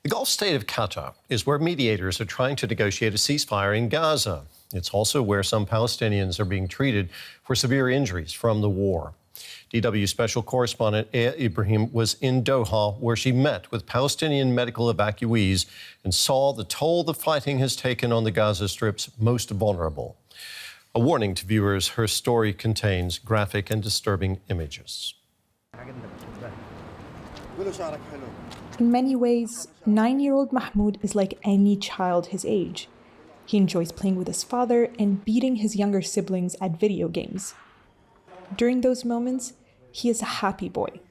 The Gulf state of Qatar is where mediators are trying to negotiate a ceasefire in Gaza. It's also where some Palestinians are being treated for severe injuries from the war. DW Special Correspondent Aya Ibrahim was in Doha, where she met with Palestinian medical evacuees and saw the toll the fighting has taken on the Gaza Strip's most vulnerable. A warning to viewers, her story contains graphic and disturbing images. In many ways, 9-year-old Mahmoud is like any child his age. He enjoys playing with his father and beating his younger siblings at video games. During those moments, he is a happy boy.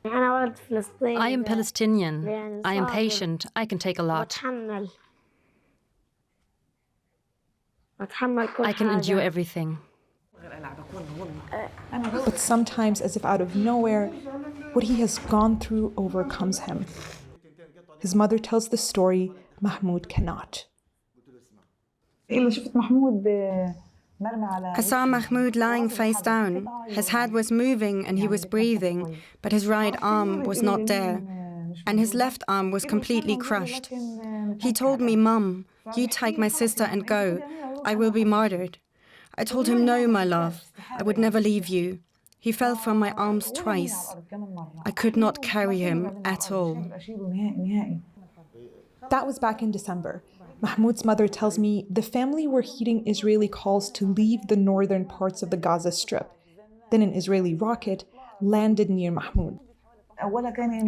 I am Palestinian. I am patient. I can take a lot. I can endure everything. But sometimes, as if out of nowhere, what he has gone through overcomes him. His mother tells the story Mahmoud cannot. I saw Mahmoud lying face down. His head was moving and he was breathing, but his right arm was not there, and his left arm was completely crushed. He told me, "Mum, you take my sister and go. I will be martyred." I told him, "No, my love, I would never leave you." He fell from my arms twice. I could not carry him at all. That was back in December. Mahmoud's mother tells me the family were heeding Israeli calls to leave the northern parts of the Gaza Strip. Then an Israeli rocket landed near Mahmoud.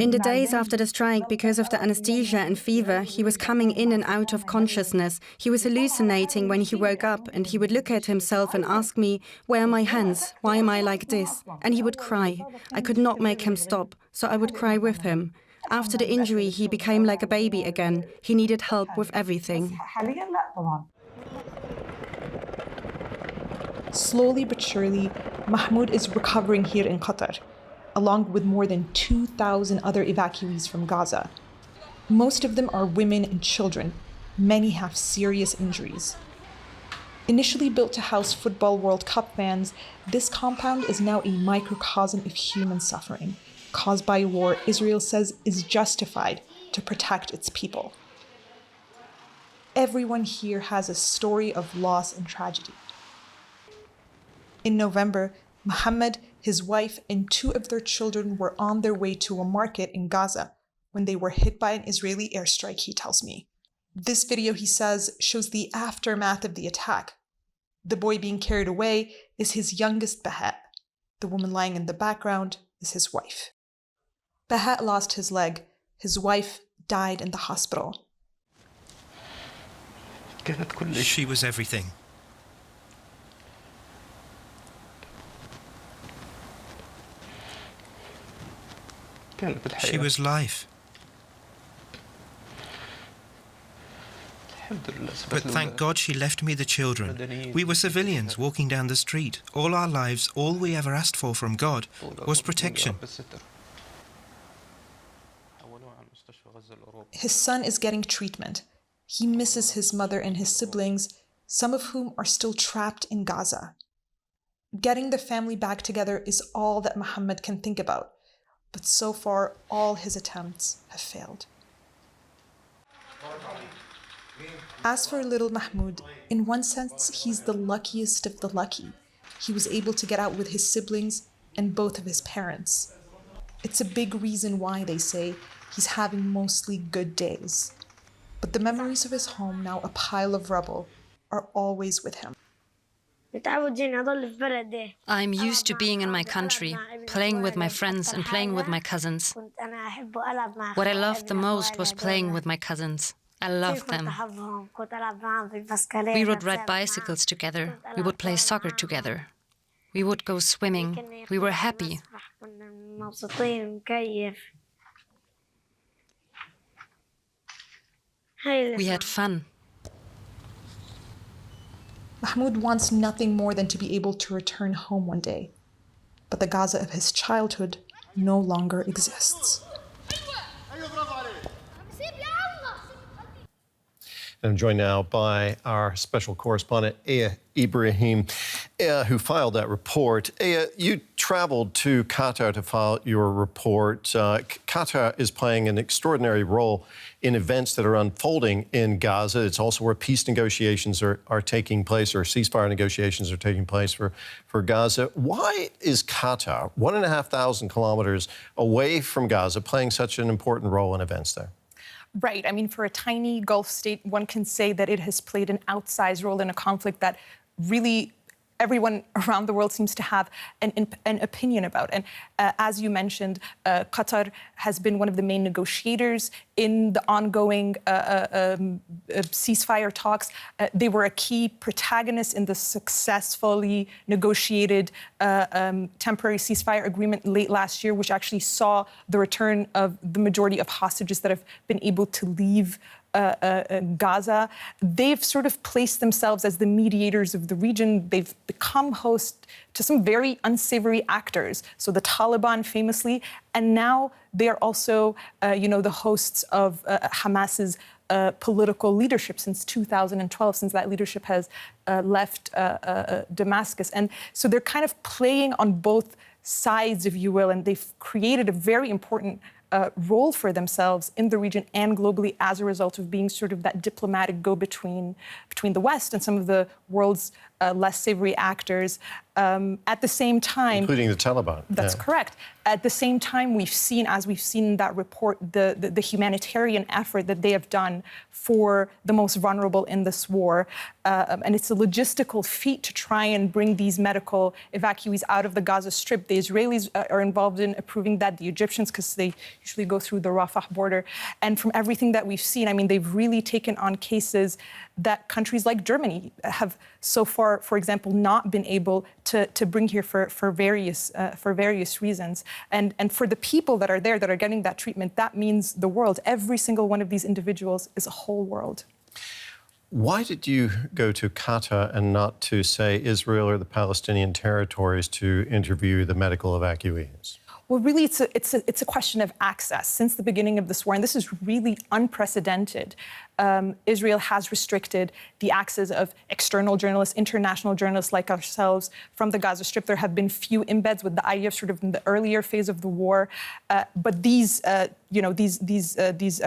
In the days after the strike, because of the anesthesia and fever, he was coming in and out of consciousness. He was hallucinating when he woke up, and he would look at himself and ask me, "Where are my hands? Why am I like this?" And he would cry. I could not make him stop, so I would cry with him. After the injury, he became like a baby again. He needed help with everything. Slowly but surely, Mahmoud is recovering here in Qatar, along with more than 2,000 other evacuees from Gaza. Most of them are women and children. Many have serious injuries. Initially built to house Football World Cup fans, this compound is now a microcosm of human suffering, caused by a war Israel says is justified to protect its people. Everyone here has a story of loss and tragedy. In November, Mohammed, his wife, and 2 of their children were on their way to a market in Gaza when they were hit by an Israeli airstrike, he tells me. This video, he says, shows the aftermath of the attack. The boy being carried away is his youngest, Bahat. The woman lying in the background is his wife. Bahat lost his leg. His wife died in the hospital. She was everything. She was life. But thank God she left me the children. We were civilians walking down the street. All our lives, all we ever asked for from God was protection. His son is getting treatment. He misses his mother and his siblings, some of whom are still trapped in Gaza. Getting the family back together is all that Mohammed can think about. But so far, all his attempts have failed. As for little Mahmoud, in one sense, he's the luckiest of the lucky. He was able to get out with his siblings and both of his parents. It's a big reason why, they say, he's having mostly good days. But the memories of his home, now a pile of rubble, are always with him. I'm used to being in my country, playing with my friends and playing with my cousins. What I loved the most was playing with my cousins. I loved them. We would ride bicycles together. We would play soccer together. We would go swimming. We were happy. We had fun. Mahmoud wants nothing more than to be able to return home one day. But the Gaza of his childhood no longer exists. I'm joined now by our special correspondent, Aya Ibrahim. Aya, who filed that report. Aya, you traveled to Qatar to file your report. Qatar is playing an extraordinary role in events that are unfolding in Gaza. It's also where peace negotiations are taking place, or ceasefire negotiations are taking place for Gaza. Why is Qatar, 1,500 kilometers away from Gaza, playing such an important role in events there? Right. I mean, for a tiny Gulf state, one can say that it has played an outsized role in a conflict that really everyone around the world seems to have an opinion about. And as you mentioned, Qatar has been one of the main negotiators in the ongoing ceasefire talks. They were a key protagonist in the successfully negotiated temporary ceasefire agreement late last year, which actually saw the return of the majority of hostages that have been able to leave Gaza. They've sort of placed themselves as the mediators of the region. They've become host to some very unsavory actors. So the Taliban famously, and now they are also, the hosts of Hamas's political leadership since 2012, since that leadership has left Damascus. And so they're kind of playing on both sides, if you will, and they've created a very important role for themselves in the region and globally as a result of being sort of that diplomatic go-between between the West and some of the world's less savory actors. At the same time... Including the Taliban. That's correct. At the same time, as we've seen in that report, the humanitarian effort that they have done for the most vulnerable in this war. And it's a logistical feat to try and bring these medical evacuees out of the Gaza Strip. The Israelis are involved in approving that, the Egyptians, because they usually go through the Rafah border. And from everything that we've seen, I mean, they've really taken on cases that countries like Germany have so far, for example, not been able to bring here for various reasons. And for the people that are there that are getting that treatment, that means the world. Every single one of these individuals is a whole world. Why did you go to Qatar and not to, say, Israel or the Palestinian territories to interview the medical evacuees? Well, really, it's a question of access. Since the beginning of this war, and this is really unprecedented, Israel has restricted the access of external journalists, international journalists like ourselves from the Gaza Strip. There have been few embeds with the IDF sort of in the earlier phase of the war, but these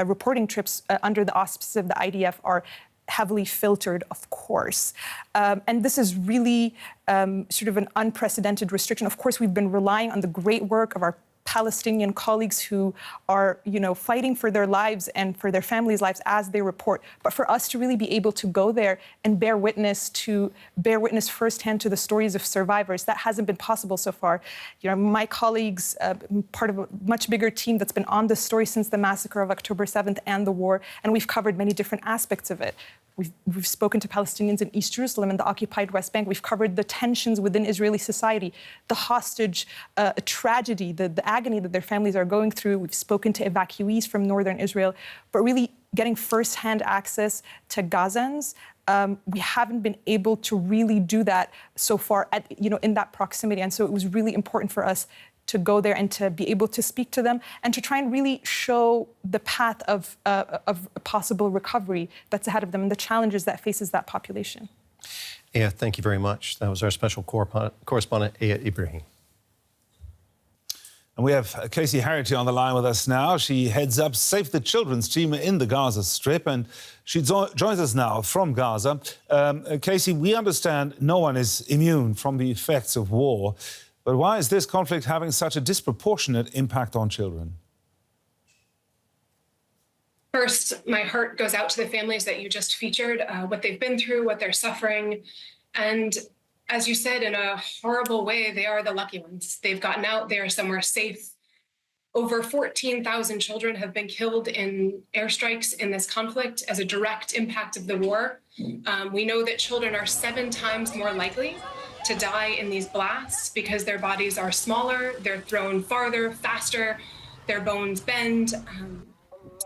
reporting trips under the auspices of the IDF are heavily filtered, of course. And this is really sort of an unprecedented restriction. Of course, we've been relying on the great work of our Palestinian colleagues who are, fighting for their lives and for their families' lives as they report. But for us to really be able to go there and bear witness firsthand to the stories of survivors, that hasn't been possible so far. My colleagues, part of a much bigger team that's been on this story since the massacre of October 7th and the war, and we've covered many different aspects of it. We've spoken to Palestinians in East Jerusalem and the occupied West Bank. We've covered the tensions within Israeli society, the hostage tragedy, the agony that their families are going through. We've spoken to evacuees from northern Israel, but really getting firsthand access to Gazans. We haven't been able to really do that so far in that proximity. And so it was really important for us to go there and to be able to speak to them and to try and really show the path of possible recovery that's ahead of them and the challenges that faces that population. Aya, thank you very much. That was our special correspondent, Aya Ibrahim. And we have Casey Harrity on the line with us now. She heads up Save the Children's team in the Gaza Strip, and she joins us now from Gaza. Casey, we understand no one is immune from the effects of war. But why is this conflict having such a disproportionate impact on children? First, my heart goes out to the families that you just featured, what they've been through, what they're suffering. And as you said, in a horrible way, they are the lucky ones. They've gotten out, they are somewhere safe. Over 14,000 children have been killed in airstrikes in this conflict as a direct impact of the war. We know that children are 7 times more likely to die in these blasts because their bodies are smaller, they're thrown farther, faster, their bones bend.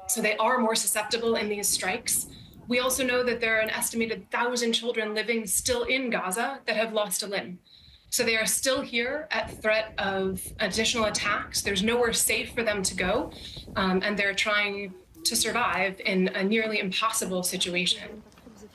So they are more susceptible in these strikes. We also know that there are an estimated 1,000 children living still in Gaza that have lost a limb. So they are still here at threat of additional attacks. There's nowhere safe for them to go, and they're trying to survive in a nearly impossible situation.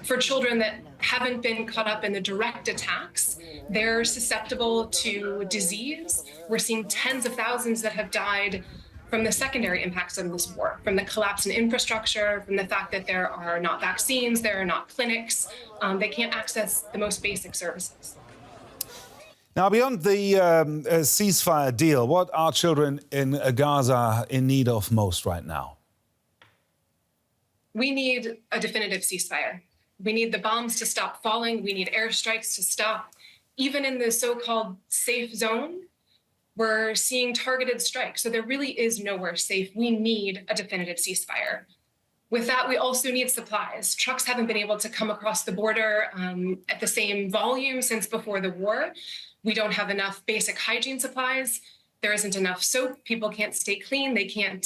For children that haven't been caught up in the direct attacks, they're susceptible to disease. We're seeing tens of thousands that have died from the secondary impacts of this war, from the collapse in infrastructure, from the fact that there are not vaccines, there are not clinics, they can't access the most basic services. Now, beyond the ceasefire deal, what are children in Gaza in need of most right now? We need a definitive ceasefire. We need the bombs to stop falling. We need airstrikes to stop. Even in the so-called safe zone, we're seeing targeted strikes. So there really is nowhere safe. We need a definitive ceasefire. With that, we also need supplies. Trucks haven't been able to come across the border at the same volume since before the war. We don't have enough basic hygiene supplies. There isn't enough soap. People can't stay clean. They can't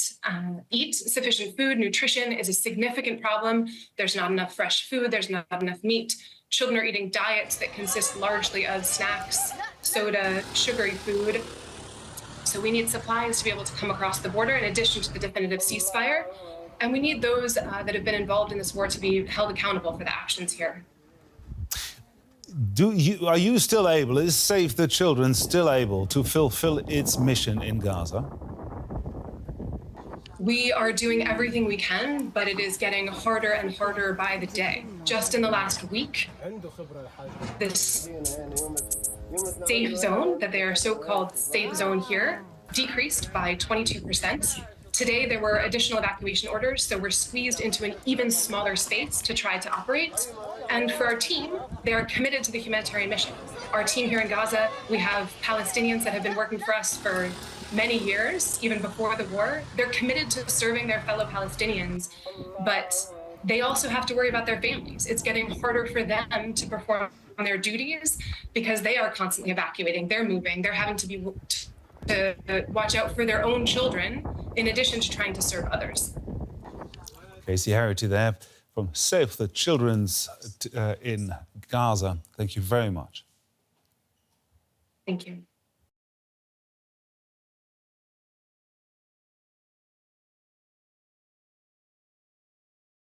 eat sufficient food. Nutrition is a significant problem. There's not enough fresh food. There's not enough meat. Children are eating diets that consist largely of snacks, soda, sugary food. So we need supplies to be able to come across the border in addition to the definitive ceasefire. And we need those that have been involved in this war to be held accountable for the actions here. Are you still able, is Save the Children still able to fulfill its mission in Gaza? We are doing everything we can, but it is getting harder and harder by the day. Just in the last week, this safe zone, that they are so-called safe zone here, decreased by 22%. Today, there were additional evacuation orders, so we're squeezed into an even smaller space to try to operate. And for our team, they are committed to the humanitarian mission. Our team here in Gaza, we have Palestinians that have been working for us for many years, even before the war. They're committed to serving their fellow Palestinians, but they also have to worry about their families. It's getting harder for them to perform their duties because they are constantly evacuating, they're moving, they're having to watch out for their own children in addition to trying to serve others. Casey Harrity there from Save the Children's in Gaza. Thank you very much. Thank you.